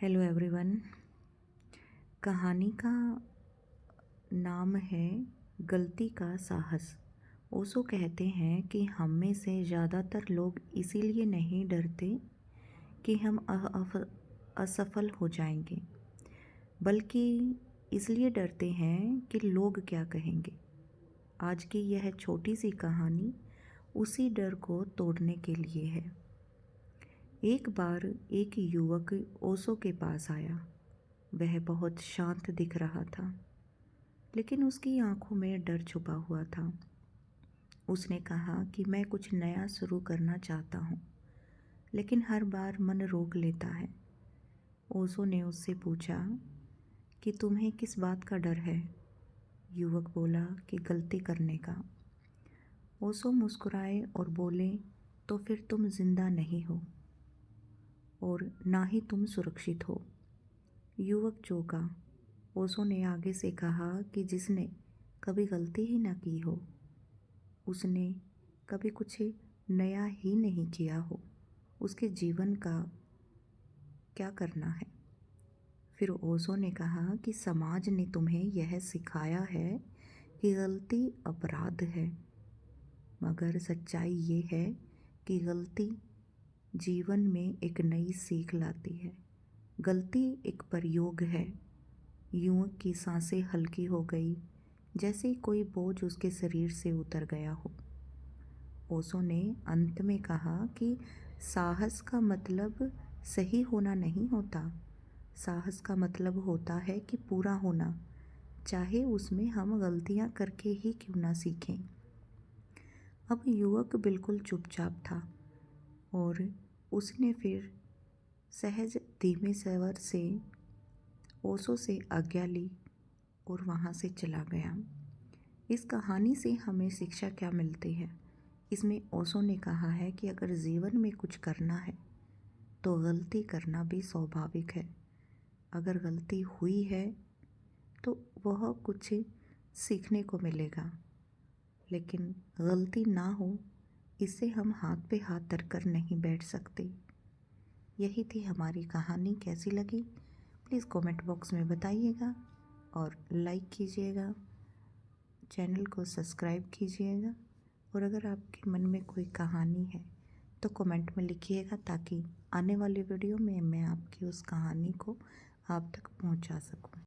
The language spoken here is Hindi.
Hello everyone. कहानी का नाम है गलती का साहस। ओशो कहते हैं कि हम में से ज़्यादातर लोग इसीलिए नहीं डरते कि हम असफल हो जाएंगे, बल्कि इसलिए डरते हैं कि लोग क्या कहेंगे। आज की यह छोटी सी कहानी उसी डर को तोड़ने के लिए है। एक बार एक युवक ओशो के पास आया। वह बहुत शांत दिख रहा था, लेकिन उसकी आंखों में डर छुपा हुआ था। उसने कहा कि मैं कुछ नया शुरू करना चाहता हूँ, लेकिन हर बार मन रोक लेता है। ओशो ने उससे पूछा कि तुम्हें किस बात का डर है? युवक बोला कि गलती करने का। ओशो मुस्कुराए और बोले, तो फिर तुम जिंदा नहीं हो और ना ही तुम सुरक्षित हो। युवक चौंका। ओशो ने आगे से कहा कि जिसने कभी गलती ही ना की हो, उसने कभी कुछ नया ही नहीं किया हो, उसके जीवन का क्या करना है। फिर ओशो ने कहा कि समाज ने तुम्हें यह सिखाया है कि गलती अपराध है, मगर सच्चाई ये है कि गलती जीवन में एक नई सीख लाती है। गलती एक प्रयोग है। युवक की सांसें हल्की हो गई, जैसे कोई बोझ उसके शरीर से उतर गया हो। ओशो ने अंत में कहा कि साहस का मतलब सही होना नहीं होता। साहस का मतलब होता है कि पूरा होना, चाहे उसमें हम गलतियां करके ही क्यों ना सीखें। अब युवक बिल्कुल चुपचाप था और उसने फिर सहज धीमे स्वर से ओशो से आज्ञा ली और वहाँ से चला गया। इस कहानी से हमें शिक्षा क्या मिलती है? इसमें ओशो ने कहा है कि अगर जीवन में कुछ करना है तो गलती करना भी स्वाभाविक है। अगर गलती हुई है तो वह कुछ सीखने को मिलेगा, लेकिन गलती ना हो इससे हम हाथ पे हाथ धरकर नहीं बैठ सकते। यही थी हमारी कहानी। कैसी लगी प्लीज़ कमेंट बॉक्स में बताइएगा और लाइक कीजिएगा, चैनल को सब्सक्राइब कीजिएगा। और अगर आपके मन में कोई कहानी है तो कमेंट में लिखिएगा, ताकि आने वाली वीडियो में मैं आपकी उस कहानी को आप तक पहुंचा सकूं।